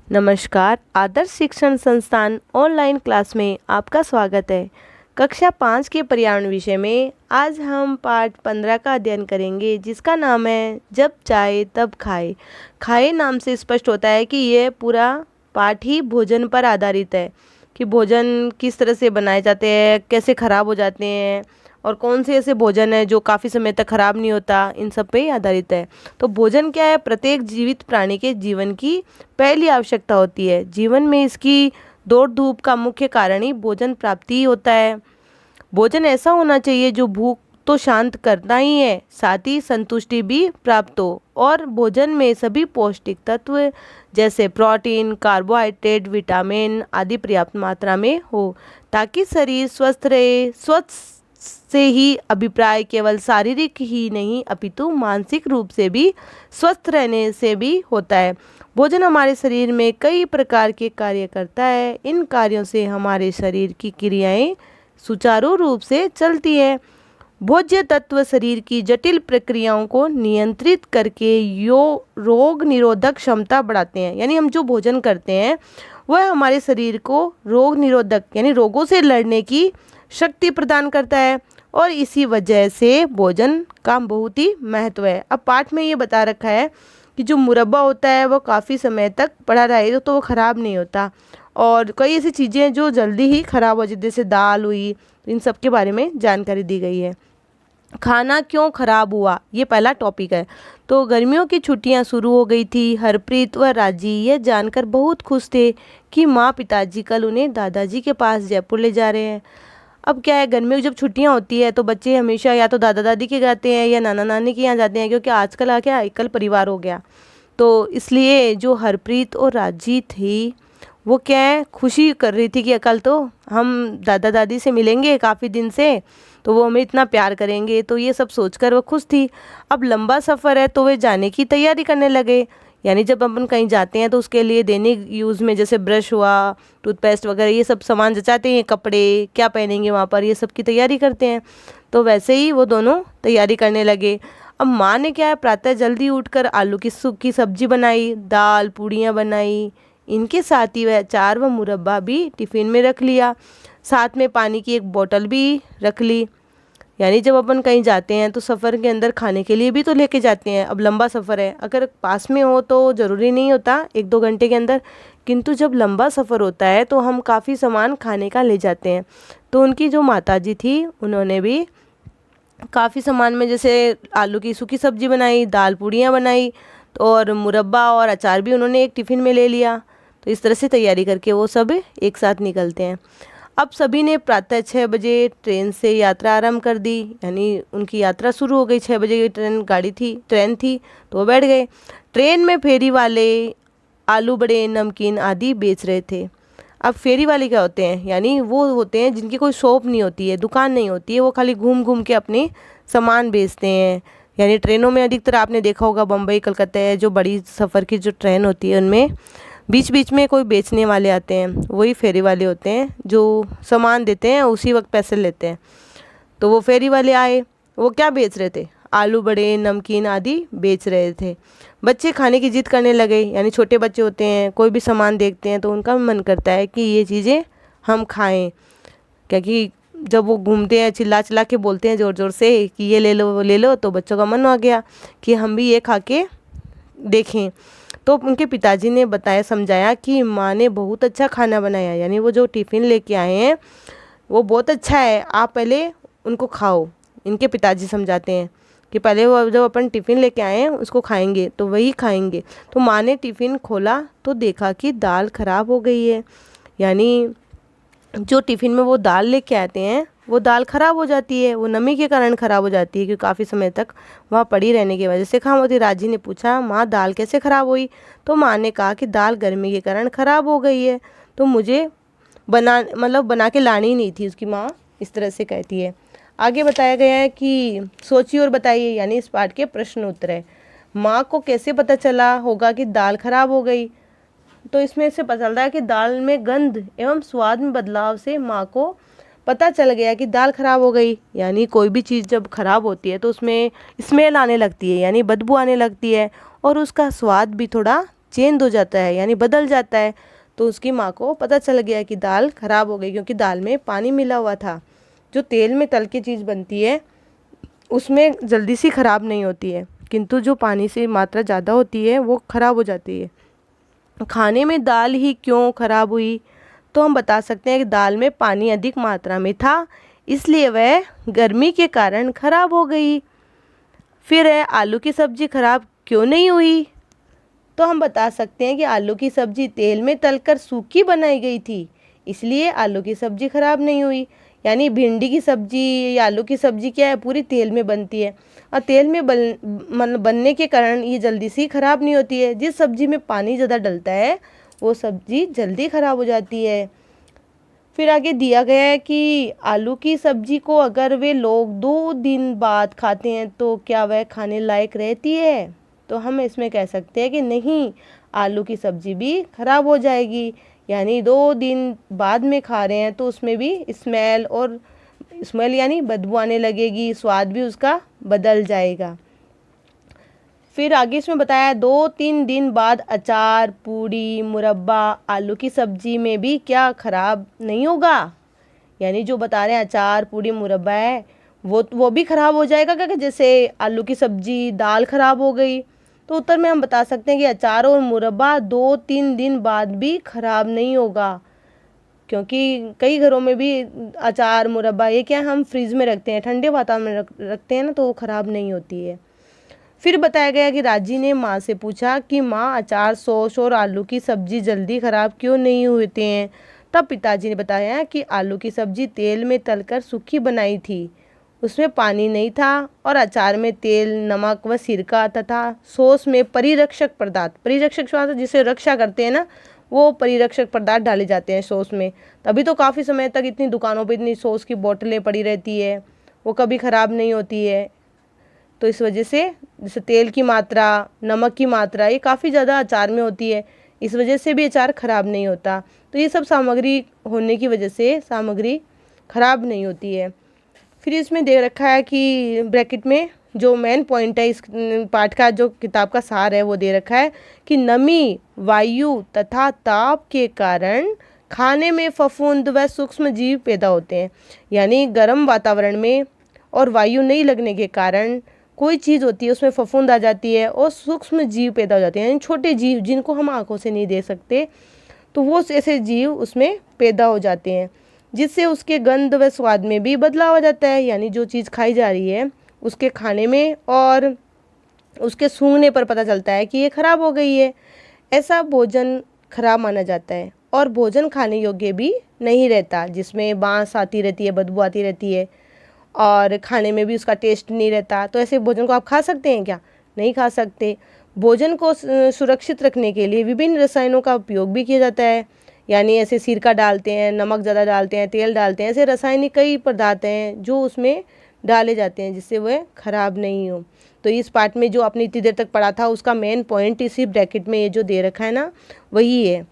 नमस्कार। आदर्श शिक्षण संस्थान ऑनलाइन क्लास में आपका स्वागत है। कक्षा 5 के पर्यावरण विषय में आज हम पाठ 15 का अध्ययन करेंगे, जिसका नाम है जब चाहे तब खाए। खाए नाम से स्पष्ट होता है कि यह पूरा पाठ ही भोजन पर आधारित है, कि भोजन किस तरह से बनाए जाते हैं, कैसे खराब हो जाते हैं और कौन से ऐसे भोजन है जो काफ़ी समय तक खराब नहीं होता, इन सब पे ही आधारित है। तो भोजन क्या है? प्रत्येक जीवित प्राणी के जीवन की पहली आवश्यकता होती है। जीवन में इसकी दौड़ धूप का मुख्य कारण ही भोजन प्राप्ति ही होता है। भोजन ऐसा होना चाहिए जो भूख तो शांत करता ही है, साथ ही संतुष्टि भी प्राप्त हो, और भोजन में सभी पौष्टिक तत्व जैसे प्रोटीन, कार्बोहाइड्रेट, विटामिन आदि पर्याप्त मात्रा में हो, ताकि शरीर स्वस्थ रहे। स्वस्थ से ही अभिप्राय केवल शारीरिक ही नहीं अपितु मानसिक रूप से भी स्वस्थ रहने से भी होता है। भोजन हमारे शरीर में कई प्रकार के कार्य करता है। इन कार्यों से हमारे शरीर की क्रियाएं सुचारू रूप से चलती है। भोज्य तत्व शरीर की जटिल प्रक्रियाओं को नियंत्रित करके रोग निरोधक क्षमता बढ़ाते हैं। यानी हम जो भोजन करते हैं वह हमारे शरीर को रोग निरोधक यानी रोगों से लड़ने की शक्ति प्रदान करता है, और इसी वजह से भोजन का बहुत ही महत्व है। अब पाठ में ये बता रखा है कि जो मुरब्बा होता है वो काफ़ी समय तक पड़ा रहे तो वो ख़राब नहीं होता, और कई ऐसी चीज़ें हैं जो जल्दी ही ख़राब हो जाती, जैसे दाल हुई। इन सब के बारे में जानकारी दी गई है। खाना क्यों खराब हुआ, ये पहला टॉपिक है। तो गर्मियों की छुट्टियां शुरू हो गई थी। हरप्रीत व राजी ये जानकर बहुत खुश थे कि माँ पिताजी कल उन्हें दादाजी के पास जयपुर ले जा रहे हैं। अब क्या है, गर्मियों की जब छुट्टियां होती है तो बच्चे हमेशा या तो दादा दादी के जाते हैं या नाना नानी के यहाँ जाते हैं, क्योंकि आजकल क्या एकल परिवार हो गया। तो इसलिए जो हरप्रीत और राजी थी वो क्या है, खुशी कर रही थी कि कल तो हम दादा दादी से मिलेंगे काफ़ी दिन से, तो वो हमें इतना प्यार करेंगे। तो ये सब सोचकर वो खुश थी। अब लंबा सफ़र है तो वे जाने की तैयारी करने लगे। यानी जब अपन कहीं जाते हैं तो उसके लिए दैनिक यूज़ में जैसे ब्रश हुआ, टूथपेस्ट वगैरह, ये सब सामान जचाते हैं, कपड़े क्या पहनेंगे वहाँ पर, ये सब की तैयारी करते हैं। तो वैसे ही वो दोनों तैयारी करने लगे। अब माँ ने क्या है, प्रातः जल्दी उठकर आलू की सूखी सब्जी बनाई, दाल पूड़ियाँ बनाई। इनके साथ ही वह अचार व मुरब्बा भी टिफ़िन में रख लिया। साथ में पानी की एक बोतल भी रख ली। यानी जब अपन कहीं जाते हैं तो सफ़र के अंदर खाने के लिए भी तो लेके जाते हैं। अब लंबा सफ़र है, अगर पास में हो तो ज़रूरी नहीं होता 1-2 घंटे के अंदर, किंतु जब लंबा सफ़र होता है तो हम काफ़ी सामान खाने का ले जाते हैं। तो उनकी जो माताजी थी उन्होंने भी काफ़ी सामान में जैसे आलू की सूखी सब्जी बनाई, दाल पूड़ियाँ बनाई, और मुरब्बा और अचार भी उन्होंने एक टिफ़िन में ले लिया। तो इस तरह से तैयारी करके वो सब एक साथ निकलते हैं। अब सभी ने प्रातः 6 बजे ट्रेन से यात्रा आरंभ कर दी। यानी उनकी यात्रा शुरू हो गई। 6 बजे की ट्रेन थी तो वो बैठ गए। ट्रेन में फेरी वाले आलू बड़े, नमकीन आदि बेच रहे थे। अब फेरी वाले क्या होते हैं? यानी वो होते हैं जिनकी कोई शॉप नहीं होती है, दुकान नहीं होती है, वो खाली घूम घूम के अपने सामान बेचते हैं। यानी ट्रेनों में अधिकतर आपने देखा होगा, बम्बई कलकत्ता जो बड़ी सफ़र की जो ट्रेन होती है उनमें बीच बीच में कोई बेचने वाले आते हैं, वही फेरी वाले होते हैं जो सामान देते हैं, उसी वक्त पैसे लेते हैं। तो वो फेरी वाले आए, वो क्या बेच रहे थे? आलू बड़े, नमकीन आदि बेच रहे थे। बच्चे खाने की जिद करने लगे। यानी छोटे बच्चे होते हैं, कोई भी सामान देखते हैं तो उनका मन करता है कि ये चीज़ें हम खाएं, क्योंकि जब वो घूमते हैं चिल्ला चिल्ला के बोलते हैं ज़ोर ज़ोर से कि ये ले लो वो ले लो, तो बच्चों का मन हो गया कि हम भी ये खा के देखें। तो उनके पिताजी ने बताया, समझाया कि माँ ने बहुत अच्छा खाना बनाया, यानी वो जो टिफ़िन लेके आए हैं वो बहुत अच्छा है, आप पहले उनको खाओ। इनके पिताजी समझाते हैं कि पहले वो जब अपन टिफ़िन लेके आए हैं उसको खाएंगे, तो वही खाएंगे। तो माँ ने टिफ़िन खोला तो देखा कि दाल ख़राब हो गई है। यानी जो टिफ़िन में वो दाल लेके आते हैं वो दाल ख़राब हो जाती है, वो नमी के कारण ख़राब हो जाती है, क्योंकि काफ़ी समय तक वहाँ पड़ी रहने की वजह से खराब होती है। राजी ने पूछा, माँ दाल कैसे ख़राब हुई? तो माँ ने कहा कि दाल गर्मी के कारण ख़राब हो गई है, तो मुझे बना के लानी ही नहीं थी। उसकी माँ इस तरह से कहती है। आगे बताया गया है कि सोचिए और बताइए, यानी इस पाठ के प्रश्न उत्तर है। माँ को कैसे पता चला होगा कि दाल ख़राब हो गई? तो इसमें से पता चलता है कि दाल में गंध एवं स्वाद में बदलाव से माँ को पता चल गया कि दाल ख़राब हो गई। यानी कोई भी चीज़ जब ख़राब होती है तो उसमें स्मेल आने लगती है, यानी बदबू आने लगती है, और उसका स्वाद भी थोड़ा चेंज हो जाता है यानी बदल जाता है। तो उसकी माँ को पता चल गया कि दाल ख़राब हो गई, क्योंकि दाल में पानी मिला हुआ था। जो तेल में तल के चीज़ बनती है उसमें जल्दी से ख़राब नहीं होती है, किंतु जो पानी से मात्रा ज़्यादा होती है वो ख़राब हो जाती है। खाने में दाल ही क्यों ख़राब हुई? तो हम बता सकते हैं कि दाल में पानी अधिक मात्रा में था, इसलिए वह गर्मी के कारण ख़राब हो गई। फिर है, आलू की सब्ज़ी ख़राब क्यों नहीं हुई? तो हम बता सकते हैं कि आलू की सब्ज़ी तेल में तलकर सूखी बनाई गई थी, इसलिए आलू की सब्ज़ी ख़राब नहीं हुई। यानी भिंडी की सब्ज़ी या आलू की सब्ज़ी क्या है, पूरी तेल में बनती है और तेल में बनने के कारण ये जल्दी से ख़राब नहीं होती है। जिस सब्ज़ी में पानी ज़्यादा डलता है वो सब्ज़ी जल्दी ख़राब हो जाती है। फिर आगे दिया गया है कि आलू की सब्ज़ी को अगर वे लोग 2 दिन बाद खाते हैं तो क्या वह खाने लायक रहती है? तो हम इसमें कह सकते हैं कि नहीं, आलू की सब्ज़ी भी ख़राब हो जाएगी। यानी 2 दिन बाद में खा रहे हैं तो उसमें भी स्मेल यानी बदबू आने लगेगी, स्वाद भी उसका बदल जाएगा। फिर आगे इसमें बताया 2-3 दिन बाद अचार, पूड़ी, मुरब्बा, आलू की सब्ज़ी में भी क्या ख़राब नहीं होगा? यानी जो बता रहे हैं अचार, पूड़ी, मुरब्बा है वो भी ख़राब हो जाएगा क्या? जैसे आलू की सब्ज़ी, दाल ख़राब हो गई। तो उत्तर में हम बता सकते हैं कि अचार और मुरब्बा 2-3 दिन बाद भी ख़राब नहीं होगा, क्योंकि कई घरों में भी अचार, मुरब्बा ये क्या हम फ्रिज में रखते हैं, ठंडे वातावरण में रखते हैं ना, तो वो ख़राब नहीं होती है। फिर बताया गया कि राजी ने माँ से पूछा कि माँ, अचार, सॉस और आलू की सब्ज़ी जल्दी ख़राब क्यों नहीं होते हैं? तब पिताजी ने बताया कि आलू की सब्ज़ी तेल में तलकर सूखी बनाई थी, उसमें पानी नहीं था, और अचार में तेल, नमक व सिरका तथा सॉस में परिरक्षक जिसे रक्षा करते हैं ना, वो परिरक्षक पदार्थ डाले जाते हैं सॉस में। तभी तो काफ़ी समय तक इतनी दुकानों पे इतनी सॉस की बोतलें पड़ी रहती है, वो कभी ख़राब नहीं होती है। तो इस वजह से जैसे तेल की मात्रा, नमक की मात्रा ये काफ़ी ज़्यादा अचार में होती है, इस वजह से भी अचार ख़राब नहीं होता। तो ये सब सामग्री होने की वजह से सामग्री ख़राब नहीं होती है। फिर इसमें दे रखा है कि ब्रैकेट में जो मेन पॉइंट है इस पाठ का, जो किताब का सार है वो दे रखा है कि नमी, वायु तथा ताप के कारण खाने में फफूंद व सूक्ष्म जीव पैदा होते हैं। यानी गर्म वातावरण में और वायु नहीं लगने के कारण कोई चीज़ होती है उसमें फफूंद आ जाती है और सूक्ष्म जीव पैदा हो जाते हैं, यानी छोटे जीव जिनको हम आंखों से नहीं देख सकते, तो वो ऐसे जीव उसमें पैदा हो जाते हैं, जिससे उसके गंध व स्वाद में भी बदलाव आ जाता है। यानी जो चीज़ खाई जा रही है उसके खाने में और उसके सूंघने पर पता चलता है कि ये ख़राब हो गई है। ऐसा भोजन खराब माना जाता है और भोजन खाने योग्य भी नहीं रहता, जिसमें बांस आती रहती है, बदबू आती रहती है और खाने में भी उसका टेस्ट नहीं रहता। तो ऐसे भोजन को आप खा सकते हैं क्या? नहीं खा सकते। भोजन को सुरक्षित रखने के लिए विभिन्न रसायनों का उपयोग भी किया जाता है, यानी ऐसे सिरका डालते हैं, नमक ज़्यादा डालते हैं, तेल डालते हैं, ऐसे रासायनिक कई पदार्थ हैं जो उसमें डाले जाते हैं जिससे वह ख़राब नहीं हो। तो इस पार्ट में जो आपने इतनी देर तक पढ़ा था उसका मेन पॉइंट इसी ब्रैकेट में ये जो दे रखा है ना, वही है।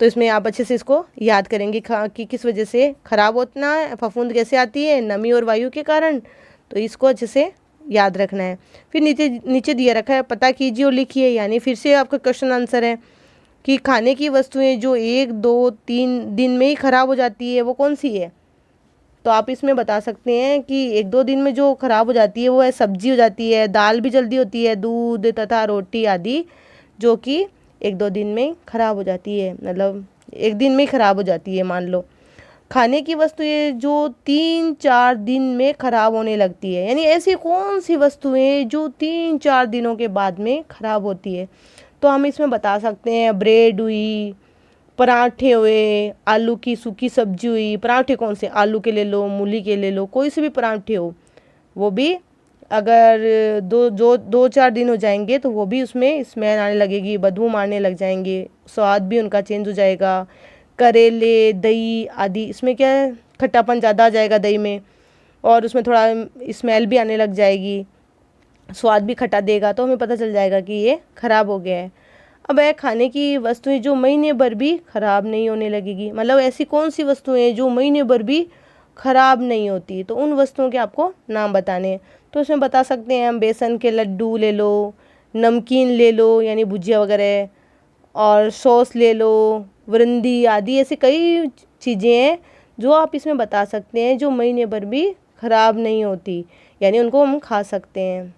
तो इसमें आप अच्छे से इसको याद करेंगे कि किस वजह से ख़राब होना है, फफूंद कैसे आती है, नमी और वायु के कारण। तो इसको अच्छे से याद रखना है। फिर नीचे दिया रखा है, पता कीजिए और लिखिए। यानी फिर से आपका क्वेश्चन आंसर है कि खाने की वस्तुएं जो 1-2-3 दिन में ही ख़राब हो जाती है वो कौन सी है? तो आप इसमें बता सकते हैं कि 1-2 दिन में जो ख़राब हो जाती है वो है सब्जी हो जाती है, दाल भी जल्दी होती है, दूध तथा रोटी आदि, जो कि 1-2 दिन में ख़राब हो जाती है, मतलब 1 दिन में ख़राब हो जाती है मान लो। खाने की वस्तुएं जो 3-4 दिन में ख़राब होने लगती है, यानी ऐसी कौन सी वस्तुएं जो 3-4 दिनों के बाद में ख़राब होती है? तो हम इसमें बता सकते हैं ब्रेड हुई, पराठे हुए, आलू की सूखी सब्जी हुई। पराठे कौन से? आलू के ले लो, मूली के ले लो, कोई से भी पराठे हो, वो भी अगर 2-4 दिन हो जाएंगे तो वो भी उसमें स्मेल आने लगेगी, बदबू मारने लग जाएंगे, स्वाद भी उनका चेंज हो जाएगा। करेले, दही आदि, इसमें क्या है, खट्टापन ज़्यादा आ जाएगा दही में और उसमें थोड़ा स्मेल भी आने लग जाएगी, स्वाद भी खट्टा देगा, तो हमें पता चल जाएगा कि ये ख़राब हो गया है। अब है खाने की वस्तुएं जो महीने भर भी ख़राब नहीं होने लगेगी, मतलब ऐसी कौन सी वस्तुएं जो महीने भर भी ख़राब नहीं होती, तो उन वस्तुओं के आपको नाम बताने हैं। तो इसमें बता सकते हैं हम बेसन के लड्डू ले लो, नमकीन ले लो यानी भुजिया वगैरह, और सॉस ले लो, वृंदी आदि ऐसे कई चीज़ें हैं जो आप इसमें बता सकते हैं जो महीने भर भी ख़राब नहीं होती, यानी उनको हम खा सकते हैं।